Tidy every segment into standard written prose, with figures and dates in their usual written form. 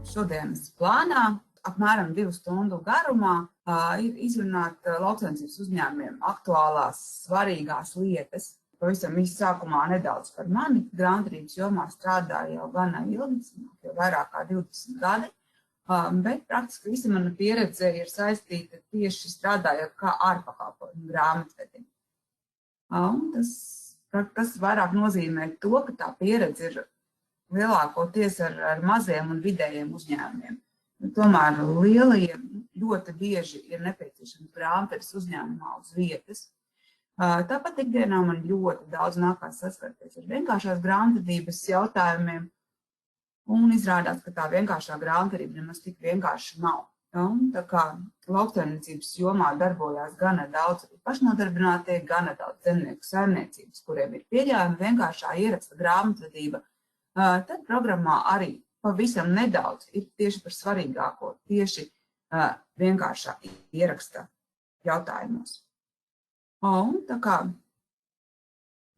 šodienas plānā apmēram 2 stundu garumā ir izrunāt lauksaimniecības uzņēmumiem aktuālās, svarīgās lietas. Pavisam īsi sākumā nedaudz par mani. Grāmatvedības jomā strādāju jau gana ilgi, jau vairāk kā 20 gadi, bet praktiski visa mana pieredze ir saistīta tieši strādājot kā ārpakalpojumu grāmatvedim. Tas vairāk nozīmē to, ka tā pieredze ir lielākoties ar maziem un vidējiem uzņēmumiem. Tomēr lielajiem ļoti bieži ir nepieciešams grāmatvedis uzņēmumā uz vietas. Tāpat ikdienā man ļoti daudz nākās saskarties ar vienkāršās grāmatvedības jautājumiem, un izrādās, ka tā vienkāršā grāmatvedība nemaz tik vienkārši nav. Tā kā lauksaimniecības jomā darbojās gana daudz pašnodarbinātie, gana daudz zemnieku saimniecības, kuriem ir pieļaujama vienkāršā ieraksta grāmatvedība, tad programmā arī pavisam nedaudz ir tieši par svarīgāko, tieši vienkāršā ieraksta jautājumos. Un tā kā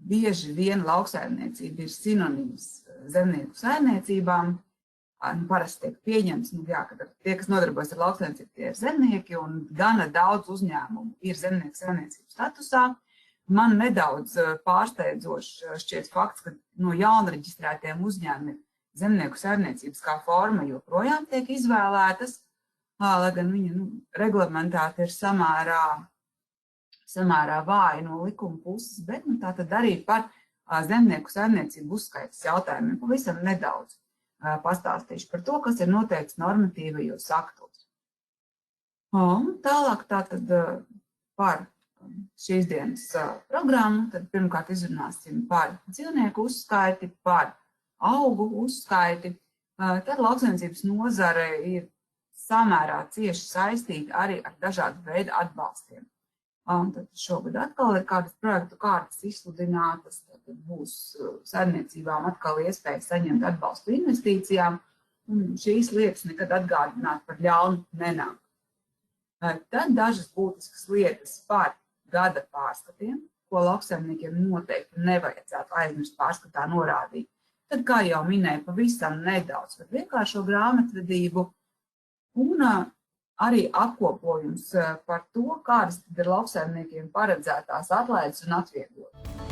bieži vien lauksaimniecība ir sinonīms zemnieku saimniecībām, parasti tiek pieņemts, ka tie, kas nodarbojas ar lauksaimniecību, tie ir zemnieki, un gana daudz uzņēmumu ir zemnieku saimniecību statusā. Man nedaudz pārsteidzoši šķiet fakts, ka no jaunreģistrētiem uzņēmumiem zemnieku saimniecības kā forma joprojām tiek izvēlētas, lai gan viņa reglamentēta ir samērā vāja no likuma puses, bet tā tad arī par zemnieku saimniecību uzskaitas jautājumiem pavisam nedaudz pastāstīšu par to, kas ir noteikts normatīvajos aktos. Un tālāk tātad par šīs dienas programmu, tad pirmkārt izrunāsim par dzīvnieku uzskaiti, par augu uzskaiti, tad lauksaimniecības nozare ir samērā cieši saistīta arī ar dažādu veidu atbalstiem. Tad šogad atkal ir kādas projektu kārtas izsludinātas, tad būs saimniecībām atkal iespēja saņemt atbalstu investīcijām, un šīs lietas nekad atgādināt par ļaunu nenāk. Tad dažas būtiskas lietas par gada pārskatiem, ko lauksaimniekiem noteikti nevajadzētu aizmirst pārskatā norādīt. Tad, kā jau minēju, pavisam nedaudz par vienkāršo grāmatvedību un arī apkopojums par to, kādas tad ir lauksaimniekiem paredzētās atlaides un atvieglojumi.